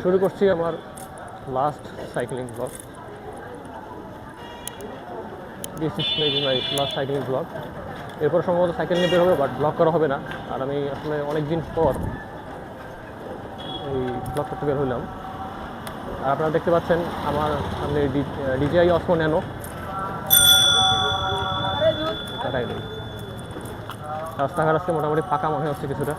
শুরু করছি আমার last cycling blog. This is maybe my last cycling blog. এরপর সম্ভবত সাইকেল নিয়ে বের হবে, বাট ব্লগ করা হবে না। আর আমি আসলে অনেক দিন পর এই ব্লগ করতে বের হইলাম। আর আপনারা দেখতে পাচ্ছেন আমার সামনে DJI Osmo Nano। রাস্তাঘাট আজকে মোটামুটি ফাঁকা মনে হচ্ছে কিছুটা।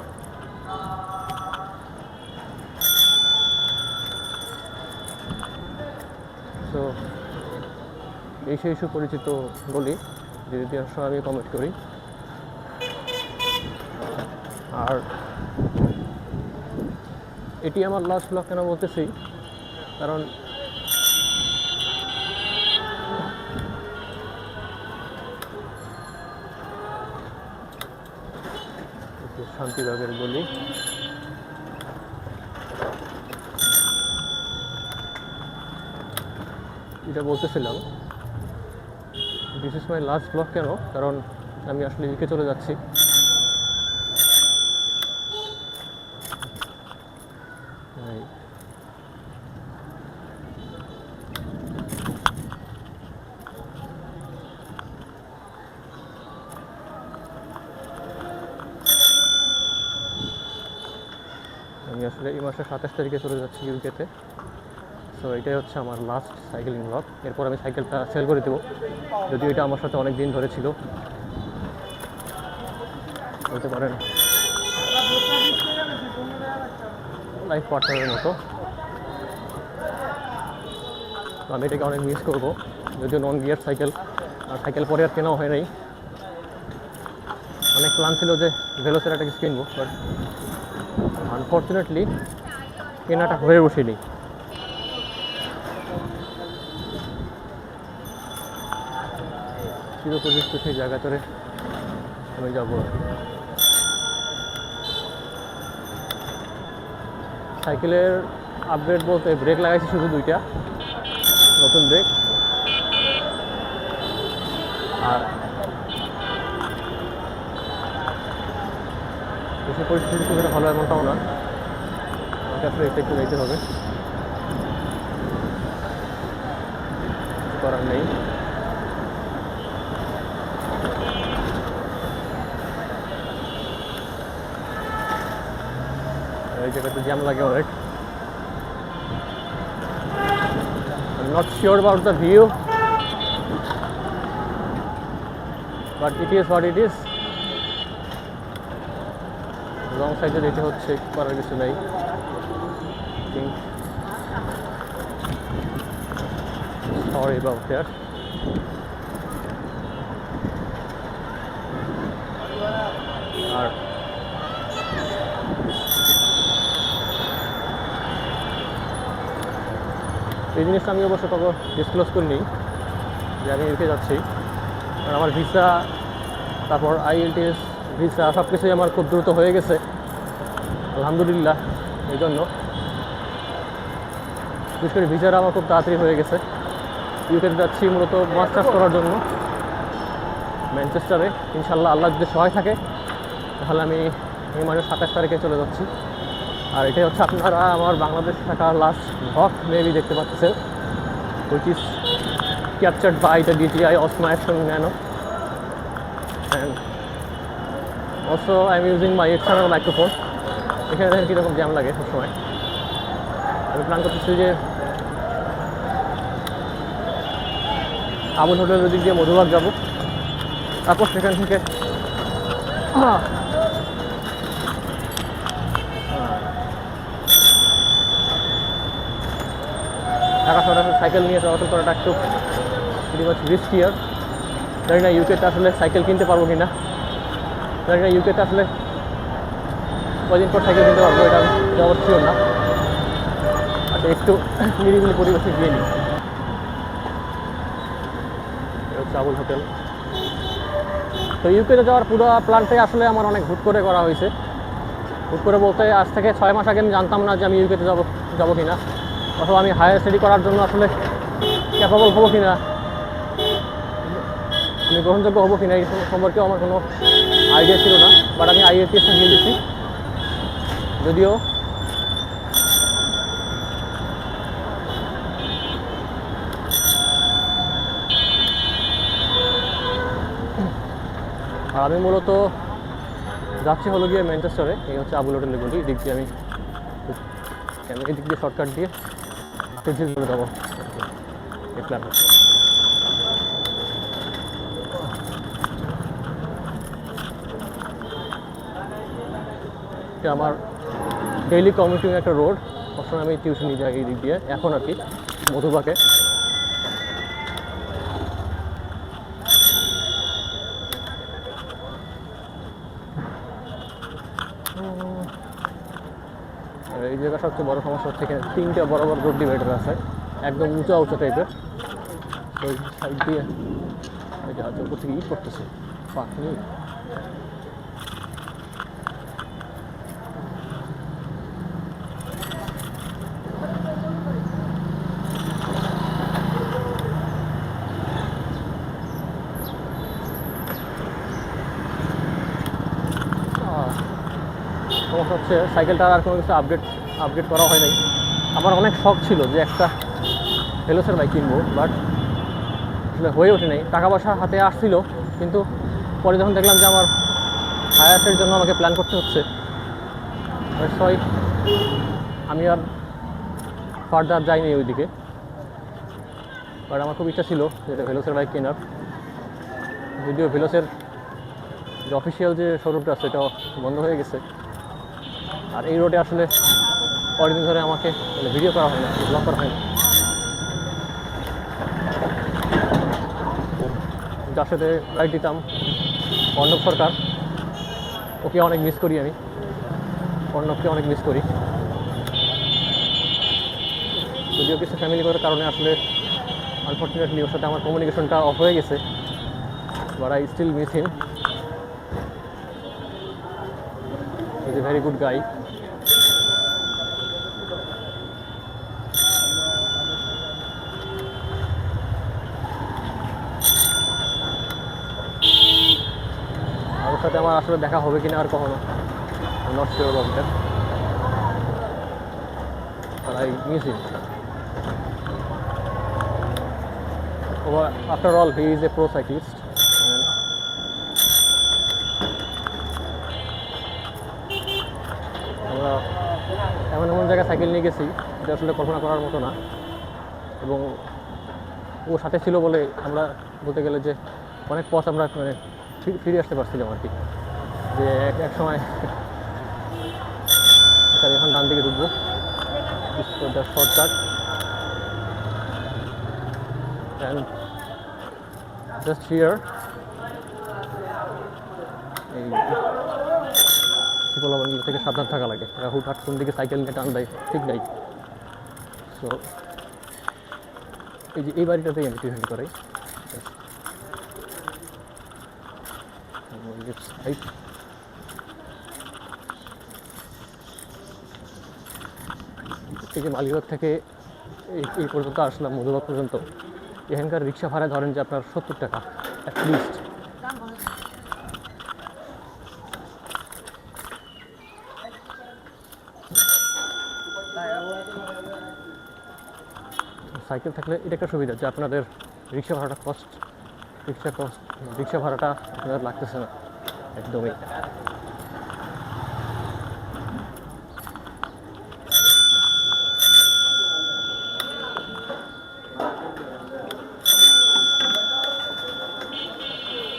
তো এই সেই সুপরিচিত গলি যেটি সময় আমি কমেন্ট করি। আর এটি আমার লাস্ট ব্লগ কেন বলতেছি, কারণ শান্তিবাগের গলি। এটা বলতেছিলাম this is my last blog কেন, কারণ আমি আসলে ইউকে চলে যাচ্ছি। আমি আসলে এই মাসের 27 তারিখে চলে যাচ্ছি ইউকেতে। সো এটাই হচ্ছে আমার লাস্ট সাইকেলিং ব্লগ। এরপর আমি সাইকেলটা সেল করে দেবো, যদিও এটা আমার সাথে অনেক দিন ধরে ছিল, বলতে পারেন লাইফ পার্টনারের মতো। তো আমি এটাকে অনেক মিস করবো, যদিও নন গিয়ার সাইকেল। আর সাইকেল পরে আর কেনাও হয় নাই। অনেক প্ল্যান ছিল যে ভেলোসিরাটাকে কিনবো, বাট আনফর্চুনেটলি কেনাটা হয়ে ওঠেনি। চিরপরিচিত সেই জায়গাটারে আমি যাবো। সাইকেলের আপডেট বলতে ব্রেক লাগাইছি শুধু 2টা নতুন ব্রেক। আর দেশের পরিস্থিতি খুব একটা ভালো এমনটাও না, আমাকে আসলে এটা একটু যাইতে হবে, করার নেই। এই জায়গাতে জ্যাম লাগে অনেক। I'm not sure about the view, but it is what it is. Long সাইডে যেতে হচ্ছে, করার কিছু নেই। Sorry about that. আর এই জিনিসটা আমি অবশ্য কাউকে ডিসক্লোজ করিনি যে আমি ইউকে যাচ্ছি, কারণ আমার ভিসা, তারপর IELTS ভিসা সব কিছুই আমার খুব দ্রুত হয়ে গেছে, আলহামদুলিল্লাহ। এই জন্য বিশেষ করে ভিসাটা আমার খুব তাড়াতাড়ি হয়ে গেছে। ইউকেতে যাচ্ছি মূলত মাস্টার্স করার জন্য ম্যানচেস্টারে। ইনশাল্লাহ আল্লাহ যদি সহায় থাকে তাহলে আমি এই মাসের 27 তারিখে চলে যাচ্ছি। আর এটাই হচ্ছে আপনারা আমার বাংলাদেশ থাকা লাস্ট ব্লগ মেবি দেখতে পাচ্ছেন, which is captured by the DJI Osmo Action Nano, and also I'm using my external microphone. এখানে দেখেন কীরকম জ্যাম লাগে সবসময়। আমি প্ল্যান করতেছি যে আবুল হোটেলের দিক দিয়ে মধুবাগ যাবো, তারপর সেখান থেকে ঢাকা শহরে সাইকেল নিয়ে চলাচল করাটা একটু pretty much riskier। জানি না ইউকেতে আসলে সাইকেল কিনতে পারবো কি না, জানি না ইউকেতে আসলে কদিন পর সাইকেল কিনতে পারবো, এটা অবশ্যই না। আচ্ছা, একটু নিরিবিলি পরিবেশে গিয়ে নিই। এটা হচ্ছে আবুল হোটেল। তো ইউকেতে যাওয়ার পুরো প্ল্যানটাই আসলে আমার অনেক হুট করে করা হয়েছে। হুট করে বলতে আজ থেকে 6 মাস আগে আমি জানতাম না যে আমি ইউকেতে যাবো কি না, অথবা আমি হায়ার স্টাডি করার জন্য আসলে ক্যাপাবল হবো কি না, আমি গ্রহণযোগ্য হবো কি না, এই সম্পর্কে আমার কোনো আইডিয়া ছিল না। বাট আমি IELTS দিয়ে দিচ্ছি, যদিও আমি মূলত যাচ্ছি হলো গিয়ে ম্যানচেস্টারে। এই হচ্ছে আবুল হোটেলের গলি। এদিক দিয়ে আমি এদিক দিয়ে শর্টকাট দিয়ে ফিজিল করে যাবো এই প্ল্যান হচ্ছে। আমার ডেইলি কমিউটিং একটা রোড। সবসময় আমি টিউশনি যাই এই দিক দিয়ে, এখন আর কি মধুবাকে। এই জায়গার সবচেয়ে বড় সমস্যা হচ্ছে এখানে 3টা বড় বড় রোড ডিভাইডার আছে, একদম উঁচা উঁচা টাইপের। ওই সাইড দিয়ে এই জাহাজ উপর থেকে ইট করতেছে পাখি। সমস্যা হচ্ছে সাইকেলটা আর কোনো কিছু আপডেট করা হয় নাই। আমার অনেক শখ ছিল যে একটা ভেলোসের বাইক কিনবো, বাট আসলে হয়ে ওঠে নাই। টাকা পয়সা হাতে আসছিল, কিন্তু পরে যখন দেখলাম যে আমার হায়াসের জন্য আমাকে প্ল্যান করতে হচ্ছে, সবাই আমি আর ফার্দার যাইনি ওইদিকে। বাট আমার খুব ইচ্ছা ছিল যেটা ভেলোসের বাইক কেনার। যদিও ভেলোসের যে অফিসিয়াল যে শোরুমটা আছে সেটাও বন্ধ হয়ে গেছে। আর এই রোডে আসলে কয়েকদিন ধরে আমাকে ভিডিও করা হয় না, ব্লগ করা হয় না। যার সাথে রাইড দিতাম অর্ণব সরকার, ওকে অনেক মিস করি আমি, অর্ণবকে অনেক মিস করি। যদিও কিছু ফ্যামিলি করার কারণে আসলে আনফর্চুনেটলি ওর সাথে আমার কমিউনিকেশনটা অফ হয়ে গেছে, but I still miss him. Is a very good guy. ওর সাথে আমার আসলে দেখা হবে কিনা আর কখনো, not sure of that, but I miss him. After all, he is a pro cyclist. আমরা এমন এমন জায়গায় সাইকেল নিয়ে গেছি যেটা আসলে কল্পনা করার মতো না, এবং ও সাথে ছিল বলে আমরা বলতে গেলে যে অনেক পথ আমরা মানে ফিরে আসতে পারছিলাম আর কি। যে এক সময় স্যার এখন ডান দিকে ঢুকবো, শর্টকাট অ্যান্ড জাস্ট হিয়ার এই শিপলাবনগুলো থেকে সাবধান থাকা লাগে। হুটহাট কোন দিকে সাইকেল নিয়ে টান দেয় ঠিক নাই। সো এই যে এই বাড়িটাতেই আমি টিউশন করাই। থেকে মালিবাগ থেকে এই পর্যন্ত আসলাম, মধুবাগ পর্যন্ত। এখানকার রিক্সা ভাড়া ধরেন যে আপনার 70 টাকা অ্যাটলিস্ট। সাইকেল থাকলে এটা একটা সুবিধা যে আপনাদের রিক্সা ভাড়াটা আপনাদের লাগতেছে না একদমই।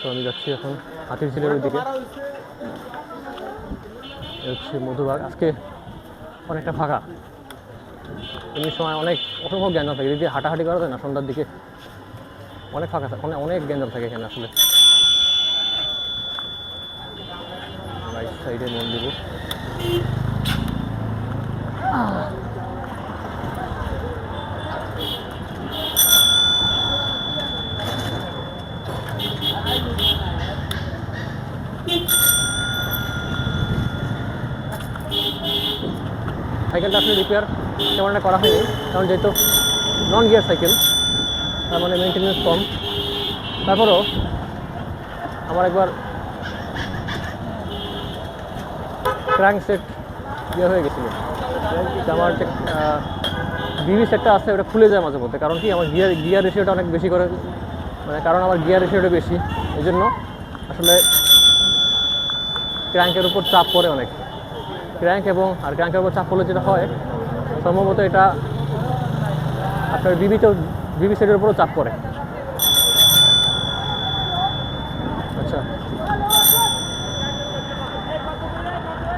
তো আমি যাচ্ছি এখন হাতিরঝিলের ওইদিকে, হচ্ছে মধুবাগ। আজকে অনেকটা ফাঁকা, এমনি সময় অসম্ভব গ্যাঞ্জাম থাকে। যদি হাঁটাহাঁটি করা যায় না সন্ধ্যার দিকে, অনেক ফাঁকা থাকে, অনেক গ্যাঞ্জাম থাকে এখানে আসলে। রাইট সাইডে মন দিব। সাইকেলটা আসলে রিপেয়ার তেমন একটা করা হয়নি, কারণ যেহেতু নন গিয়ার সাইকেল, তার মানে মেনটেন্যান্স কম। তারপরও আমার একবার ক্র্যাঙ্ক সেট ইয়ে হয়ে গেছিলো, আমার যে বিবি সেটটা আছে ওটা খুলে যায় মাঝে মধ্যে। কারণ কি আমার গিয়ার রেশিওটা অনেক বেশি করে, মানে কারণ আমার গিয়ার রেশিওটা বেশি, এই জন্য আসলে ক্র্যাঙ্কের উপর চাপ পড়ে অনেক। ক্র্যাঙ্ক এবং ক্র্যাঙ্কের উপর চাপ পড়লে যেটা হয়, সম্ভবত এটা আপনার বিবি সেটের উপরও চাপ পড়ে। আচ্ছা,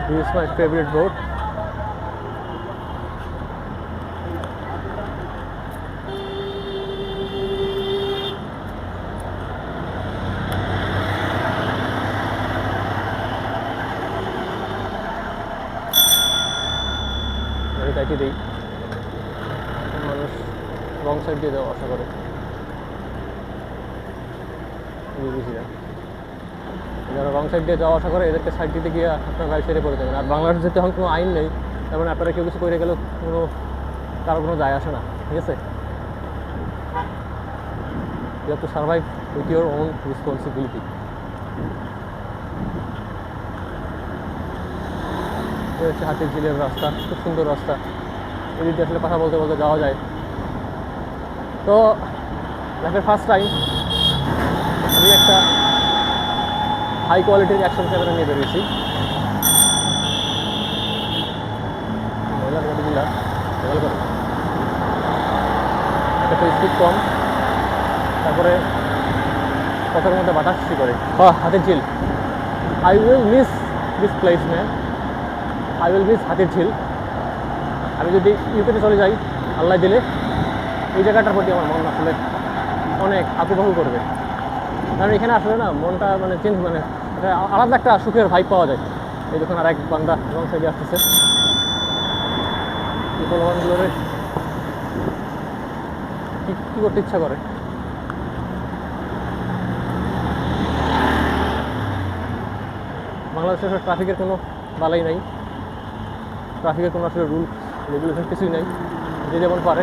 this is my favorite boat. গাড়ি দিই, মানুষ রং সাইড দিয়ে যাওয়া আশা করে, বুঝিনা যারা রং সাইড দিয়ে যাওয়া আশা করে এদেরকে সাইড দিতে গিয়ে আপনার গাড়ি ছেড়ে পড়ে যাবেন। আর বাংলাদেশ যেতে এখন কোনো আইন নেই, তার মানে আপনারা কেউ কিছু করে গেলেও কারো কোনো যায় আসে না, ঠিক আছে? You have to survive with your own responsibility. এটা হচ্ছে হাতির ঝিলের রাস্তা, খুব সুন্দর রাস্তা। এদিক দিয়ে আসলে কথা বলতে বলতে যাওয়া যায়। তো লাইফের ফার্স্ট টাইম আমি একটা হাই কোয়ালিটির অ্যাকশন ক্যামেরা নিয়ে বেরিয়েছি। একটা স্পিড কম, তারপরে কথার মধ্যে বাতাস সৃষ্টি করে। হাতির ঝিল, I will miss this place man, I will miss হাতির ঝিল। আমি যদি ইউকেতে চলে যাই আল্লাহ দিলে, এই জায়গাটার প্রতি আমার মন আসলে অনেক আকুপাকু করবে। কারণ এখানে আসলে না মনটা মানে চেঞ্জ, মানে আলাদা একটা সুখের ভাইব পাওয়া যায়। এই যখন আর এক বান্দা রং সাইডে আসতেছে, পোলাপানগুলোরে কী করতে ইচ্ছা করে। বাংলাদেশের ট্রাফিকের কোনো বালাই নাই, ট্রাফিকের কোনো আসলে রুল রেগুলেশন কিছুই নাই। যে যেমন পারে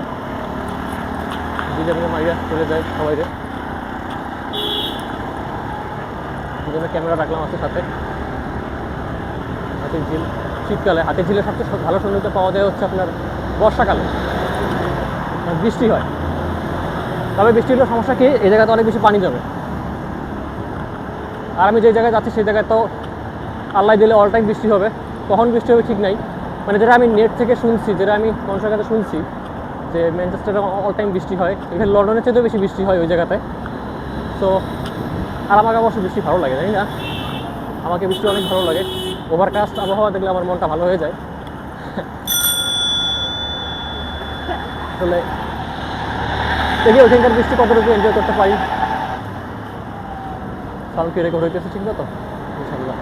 যে যেমন মাইরা চলে যায় সবাইরে। এই জন্য ক্যামেরা রাখলাম আছে সাথে। হাতির ঝিল শীতকালে, হাতির ঝিলের সবচেয়ে ভালো সৌন্দর্য পাওয়া যায় হচ্ছে আপনার বর্ষাকালে, বৃষ্টি হয়। তবে বৃষ্টি হলে সমস্যা কি, এই জায়গাতে অনেক বেশি পানি জমে। আর আমি যে জায়গায় যাচ্ছি সেই জায়গায় তো আল্লাহ দিলে অল টাইম বৃষ্টি হবে, কখন বৃষ্টি হবে ঠিক নাই। মানে যেটা আমি নেট থেকে শুনছি, যেটা আমি মানুষের কাছে শুনছি যে ম্যানচেস্টারে অল টাইম বৃষ্টি হয়, এখানে লন্ডনের চেয়েও বেশি বৃষ্টি হয় ওই জায়গাতে। সো আর আমাকে অবশ্য বৃষ্টি ভালো লাগে, জানি না, আমাকে বৃষ্টি অনেক ভালো লাগে। ওভারকাস্ট আবহাওয়া দেখলে আমার মনটা ভালো হয়ে যায়। আসলে দেখি ওইখানকার বৃষ্টি কতটুকু এনজয় করতে পারি। সাউন্ড কি রেকর্ড হইতেছে ঠিক না তো? ইনশাআল্লাহ।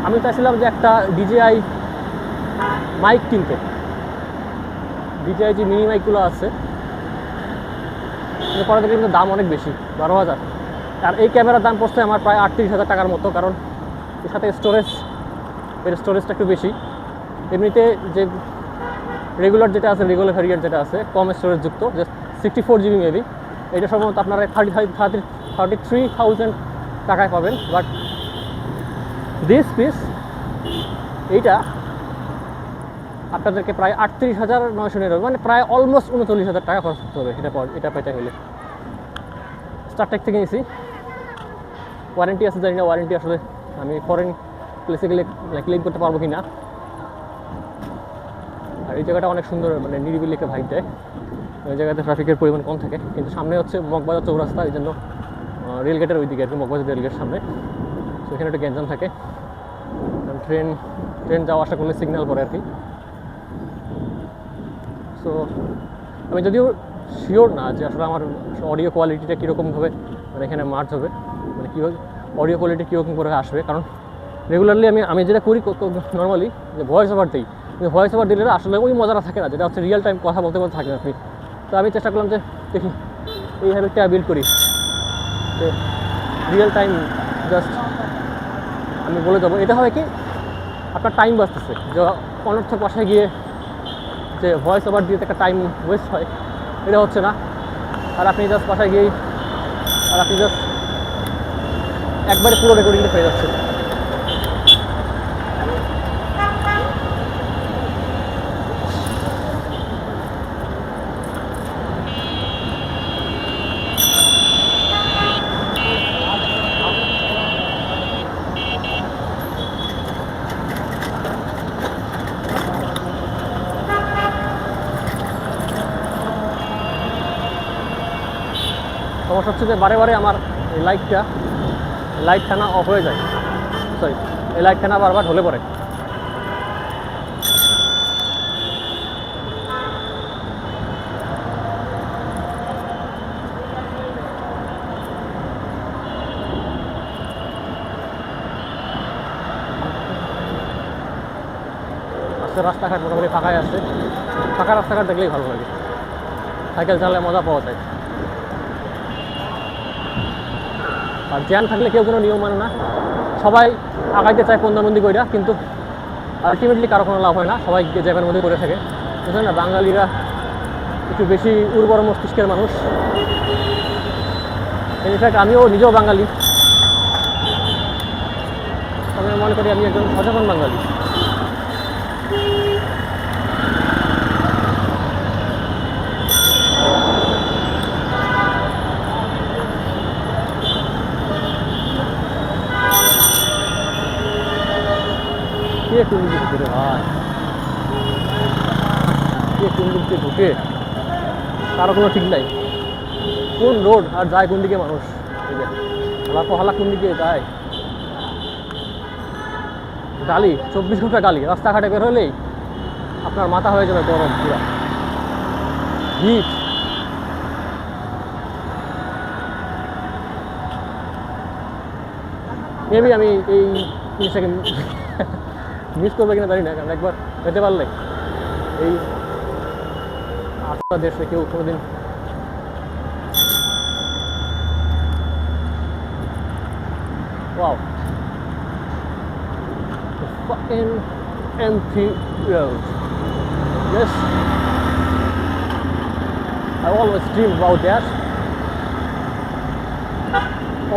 আমি চাইছিলাম যে একটা DJI মাইক কিনতে। DJI যে মিনি মাইকগুলো আছে, পরে দেখি কিন্তু দাম অনেক বেশি, 12,000। আর এই ক্যামেরার দাম পড়ছে আমার প্রায় 38,000 টাকার মতো, কারণ এর সাথে এর স্টোরেজটা একটু বেশি। এমনিতে যে রেগুলার যেটা আছে, রেগুলার ভ্যারিয়েন্ট যেটা আছে কম স্টোরেজ যুক্ত, জাস্ট 64 GB মেবি, এটা সম্ভবত আপনারা 33,000 টাকায় পাবেন। বাট দিস পিস এইটা আপনাদেরকে প্রায় 38,999, মানে প্রায় অলমোস্ট 39,000 টাকা খরচ করতে হবে এটা পেতে হলে। স্টারটেক থেকে নিয়েছি, ওয়ারেন্টি আছে জানি না, ওয়ারেন্টি আসলে আমি ফরেন প্লেসে গেলে ক্লেম করতে পারবো কি না। আর এই জায়গাটা অনেক সুন্দর, মানে নিরিবিলি একটা ভাইব দেয়। ওই জায়গাতে ট্রাফিকের পরিমাণ কম থাকে, কিন্তু সামনে হচ্ছে মগবাজার চৌরাস্তা, এই জন্য রেলগেটের ওই দিকে আর কি, মগবাজার রেলগেট সামনে। তো এখানে একটা গ্যাঞ্জাম থাকে, ট্রেন যাওয়া আসা করলে সিগন্যাল পড়ে আর কি। সো আমি যদিও শিওর না যে আসলে আমার অডিও কোয়ালিটিটা কীরকমভাবে মানে এখানে মার্চ হবে, মানে কীভাবে অডিও কোয়ালিটি কীরকম করে আসবে। কারণ রেগুলারলি আমি যেটা করি নর্মালি যে ভয়েস ওভার দিই, কিন্তু ভয়েস ওভার দিলে আসলে ওই মজাটা থাকে না, যেটা হচ্ছে রিয়েল টাইম কথা বলতে বলতে থাকে আপনি। তো আমি চেষ্টা করলাম যে দেখি এই হ্যাবিটটা বিল্ড করি, যে রিয়েল টাইম জাস্ট আমি বলে দেবো। এটা হয় কি, আপনার টাইম বাঁচতেছে, যে অনর্থক বাসায় গিয়ে যে ভয়েস ওভার দিয়ে একটা টাইম ওয়েস্ট হয়, এটা হচ্ছে না। আর আপনি জাস্ট বাসায় গিয়েই আপনি জাস্ট একবারে পুরো রেকর্ডিংটা পেয়ে যাচ্ছে। সমস্যা হচ্ছে যে বারে বারে আমার এই লাইটটা না অফ হয়ে যায়, সরি এই লাইটটা না বারবার ঢলে পড়ে। রাস্তাঘাট মোটামুটি ফাঁকাই আছে, ফাঁকা রাস্তাঘাট দেখলেই ভালো লাগে, সাইকেল চালালে মজা পাওয়া যায়। আর জ্যাম থাকলে কেউ কোনো নিয়ম মানে না, সবাই আগাইতে চায় পন্দাবন্দি কইরা, কিন্তু আলটিমেটলি কারো কোনো লাভ হয় না, সবাই জ্যামের মধ্যে করে থাকে। বুঝলেন না, বাঙালিরা একটু বেশি উর্বর মস্তিষ্কের মানুষ। ইনফ্যাক্ট আমিও নিজেও বাঙালি, আমি মনে করি আমি একজন সচেতন বাঙালি। কোন দিকে ঢুকে রে ভাই, কোন দিকে ঢুকে কারো কোনো ঠিক নাই, কোন রোড আর যায় কোন দিকে মানুষ, হালা কোন দিকে যায়, গালি 24 ঘন্টা গালি, রাস্তাঘাটে বের হলেই আপনার মাথা হয়ে যাবে গরম, পুরা হিট। মেবি আমি এই জিনিসটাকে মিস করবে কিনা জানি না, কারণ একবার যেতে পারলে এই আটটা দেশে কেউ কোনোদিন wow the fucking empty road. Yes, I always dream about that,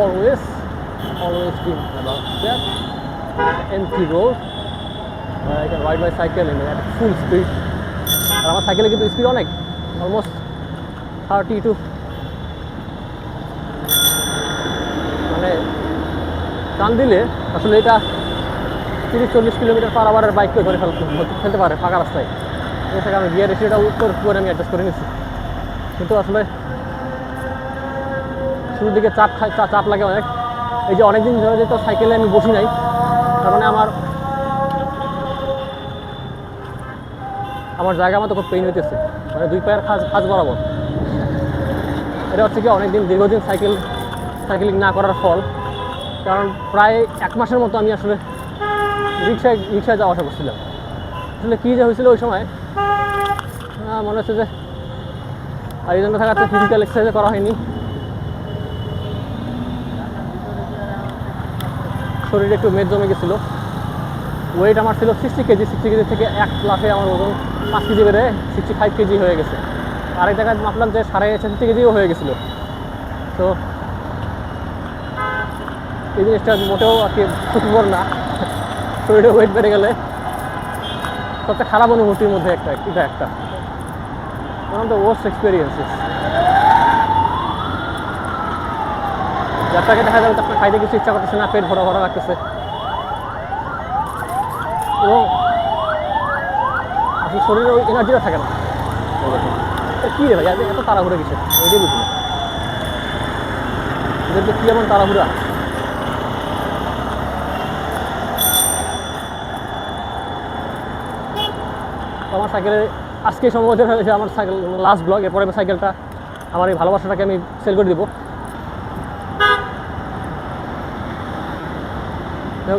always dream about that empty road. I can ride my cycle in at full speed. আর আমার সাইকেলে কিন্তু স্পিড অনেক, অলমোস্ট 30 to মানে টান দিলে আসলে এটা 30-40 কিলোমিটার পার আওয়ারের বাইক করে ফেলতে পারে ফাঁকা রাস্তায়। এটাকে আমি গিয়ার রেশিওটা উত্তর করে আমি অ্যাডজাস্ট করে নিচ্ছি, কিন্তু আসলে শুরুর দিকে চাপ লাগে অনেক। এই যে অনেকদিন ধরে যেহেতু সাইকেলে আমি বসি নাই, তার মানে আমার জায়গা মতো খুব পেইন হইতেছে, মানে দুই পায়ের খাজ বরাবর। এটা হচ্ছে কি অনেকদিন দীর্ঘদিন সাইকেলিং না করার ফল, কারণ প্রায় 1 মাসের মতো আমি আসলে রিক্সায় যাওয়া আসা করছিলাম। আসলে কী যে হয়েছিল ওই সময় মনে হচ্ছে যে আর এই জন্য থাকা যাচ্ছে ফিজিক্যাল এক্সারসাইজ করা হয়নি, শরীরে একটু মেদ জমে গেছিলো। ওয়েট আমার ছিল 60 কেজি, 60 কেজি থেকে 1 ক্লাসে আমার ওজন 5 কেজি বেড়ে 65 কেজি হয়ে গেছে। আরেক জায়গায় মাপলাম যে 66 কেজিও হয়ে গেছিলো। তো এই জিনিসটা মোটেও আর কি সুখবর না, শরীরে ওয়েট বেড়ে গেলে সবচেয়ে খারাপ অনুভূতির মধ্যে এটা একটা one of the worst experiences. যাত্রাকে দেখা যাবে আপনার খাইতে কিছু ইচ্ছা করতেছে না, পেট ভরা লাগতেছে, এবং আসলে শরীরে ওই এনার্জিটা থাকে না। কী রে ভাই এত তাড়াহুড়া কিসে, এটাই বুঝি না, এদেরকে কী এমন তাড়াহুড়া। আমার সাইকেলে আজকে সম্ভবত হয়েছে আমার সাইকেল লাস্ট ব্লগ, এরপরে আমি সাইকেলটা আমার এই ভালোবাসাটাকে আমি সেল করে দেবো।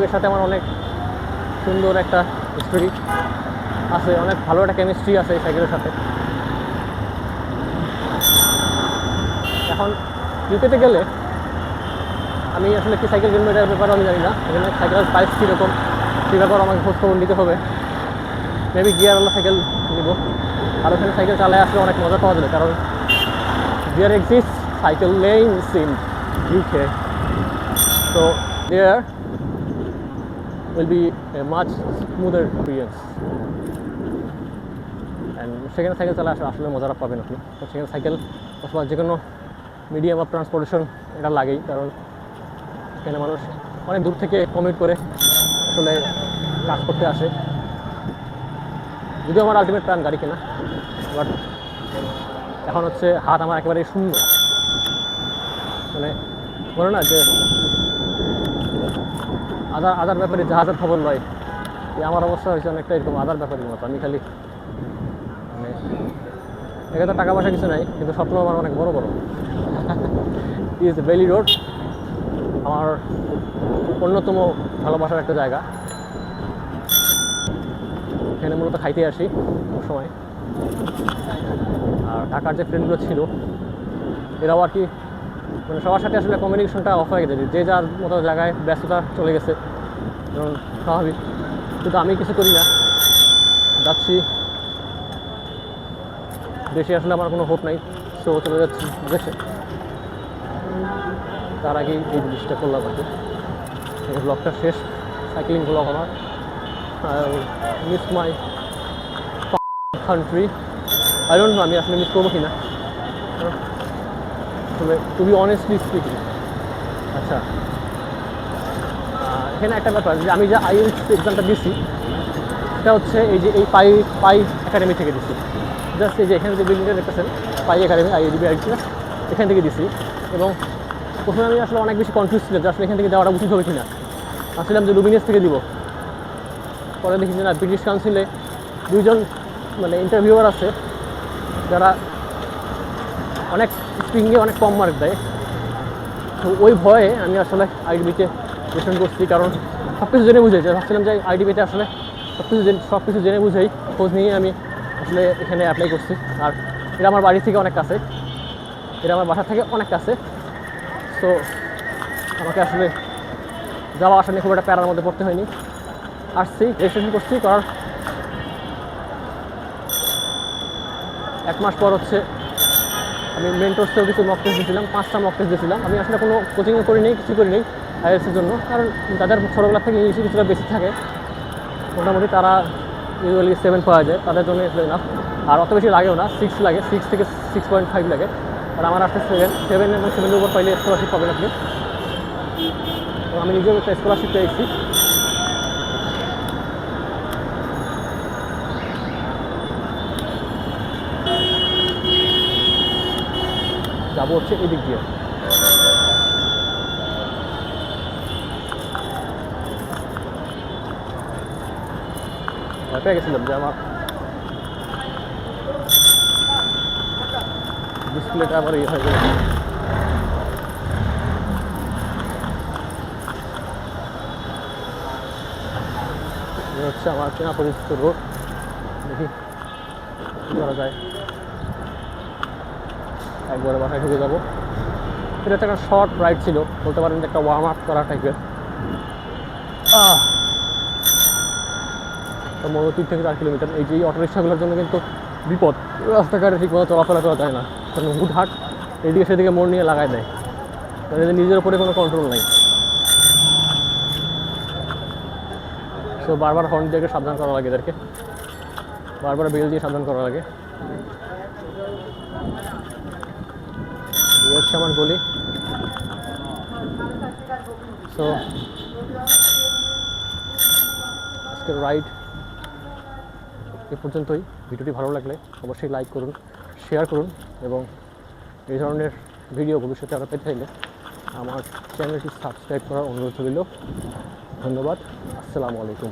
এর সাথে আমার অনেক সুন্দর একটা হিস্টোরি আছে, অনেক ভালো একটা কেমিস্ট্রি আছে এই সাইকেলের সাথে। এখন ইউকেতে গেলে আমি আসলে কি সাইকেল কিনবো এটার ব্যাপারে আমি জানি না, এখানে সাইকেলের প্রাইস কীরকম সেই ব্যাপারে আমাকে খোঁজখবর নিতে হবে। মেবি গিয়ারওয়ালা সাইকেল নিব, আর ওখানে সাইকেল চালায় আসলে অনেক মজা পাওয়া যাবে, কারণ there exists cycle lanes in UK, so there will be a much smoother experience, and সেখানে সাইকেল চালায় আসলে মজাটা পাবেন আপনি। তো সেখানে সাইকেল অথবা যে কোনো মিডিয়াম অফ ট্রান্সপোর্টেশন এটা লাগেই, কারণ এখানে মানুষ অনেক দূর থেকে কমিউট করে আসলে কাজ করতে আসে। যদিও আমার আলটিমেট প্ল্যান গাড়ি কেনা, বাট এখন হচ্ছে হাত আমার একেবারে শূন্য। বলে না যে আদার আদার ব্যাপারে জাহাজের খবর নয়, আমার অবস্থা হয়েছে অনেকটা এরকম আদার ব্যাপারের মতো। আমি খালি মানে এখানে টাকা পয়সা কিছু নাই, কিন্তু স্বপ্ন আমার অনেক বড় বড়। ইজ ভ্যালি রোড আমার অন্যতম ভালোবাসার একটা জায়গা। এখানে মূলত খাইতে আসি সময়। আর ঢাকার যে ফ্রেন্ডগুলো ছিল এরাও আর কি মানে সবার সাথে আসলে কমিউনিকেশনটা অফ হয়ে গেছে, যে যার মতো জায়গায় ব্যস্ততা চলে গেছে, যেমন স্বাভাবিক। কিন্তু আমি কিছু করি না, যাচ্ছি দেশে। আসলে আমার কোনো হোপ নাই, সো চলে যাচ্ছি দেশে। তার আগেই এই জিনিসটা করলাম আর কি। এই ব্লগটা শেষ, সাইক্লিং ব্লগ আমার। Miss my country, I don't know আমি আসলে মিস করবো কিনা, তবে টু বি অনেস্টলি স্পিকিং। আচ্ছা, এখানে একটা ব্যাপার যে আমি যে আইএলটিএস এক্সামটা দিচ্ছি সেটা হচ্ছে এই যে এই পাই একাডেমি থেকে দিচ্ছি। জাস্ট এই যে এখানে যে বিল্ডিংটা দেখতেছেন পাই একাডেমি, আইএলটিএস আইএলটিএস এখান থেকে দিচ্ছি। এবং প্রথমে আমি আসলে অনেক বেশি কনফিউজ ছিলাম যে আসলে এখান থেকে যাওয়াটা উচিত হবে কিনা। আসলাম যে লুমিনেস থেকে দিব, পরে দেখি যে না, ব্রিটিশ কাউন্সিলে দুইজন মানে ইন্টারভিউয়ার আছে যারা অনেক স্পিকিংয়ে অনেক কম মার্ক দেয়। তো ওই ভয়ে আমি আসলে আইডিবিতে রেশন করছি, কারণ সব কিছু জেনে বুঝেছি। ভাবছিলাম যে আইডিবিতে আসলে সব কিছু জেনে বুঝেই খোঁজ নিয়ে আমি আসলে এখানে অ্যাপ্লাই করছি। আর এটা আমার বাড়ি থেকে অনেক কাছে, এটা আমার বাসা থেকে অনেক কাছে। সো আমাকে আসলে যাওয়া আসা নিয়ে খুব একটা প্যারার মধ্যে পড়তে হয়নি। আসছি, রেজিস্ট্রেশন করছি, করার 1 মাস পর হচ্ছে আমি মেন্টরসেও কিছু মক টেস্ট দিয়েছিলাম, 5টা মক টেস্ট দিয়েছিলাম। আমি আসলে কোনো কোচিংও করি নেই, কিছু করি নেই আইএলটিএসের জন্য, কারণ যাদের ছোটোবেলা থেকে ইংলিশে কিছুটা বেশি থাকে মোটামুটি তারা ইউজুয়ালি 7 পাওয়া যায়, তাদের জন্য না। আর অত বেশি লাগেও না, 6 লাগে, 6 থেকে 6.5 লাগে। আর আমার আসলে 7 এবং 7-এর উপর পাইলে স্কলারশিপ পাবেন আপনি। তো আমি নিজেও একটা স্কলারশিপ পেয়েছি। যাবো হচ্ছে এদিক দিয়ে। পেয়ে গেছিলাম যে আমার ডিসপ্লেটা আবার ইয়ে হয়ে গেল। হচ্ছে আমার চেনা পরিচিত রোড, দেখি কী করা যায়। একবারে বাসায় ঢুকে যাবো। এটা হচ্ছে একটা শর্ট রাইড ছিল, বলতে পারেন যে একটা ওয়ার্ম আপ করা টাইপের। মোট 3 থেকে 4 কিলোমিটার। এই যে অটো রিক্সাগুলোর জন্য কিন্তু বিপদ, রাস্তাঘাটে ঠিকমতো চলাফেরা করা যায় না, কারণ হুটহাট এদিকে সেদিকে মোড় নিয়ে লাগাই দেয়, কারণ এদের নিজের উপরে কোনো কন্ট্রোল নাই। তো বারবার হর্ন দিয়ে সাবধান করা লাগে এদেরকে, বারবার বেল দিয়ে সাবধান করা লাগে। এই হচ্ছে আমার গলি। সো আজকের রাইড এ পর্যন্তই। ভিডিওটি ভালো লাগলে অবশ্যই লাইক করুন, শেয়ার করুন, এবং এই ধরনের ভিডিও ভবিষ্যতে আরও পেতে চাইলে আমার চ্যানেলটি সাবস্ক্রাইব করার অনুরোধ রইল। ধন্যবাদ। আসসালামু আলাইকুম।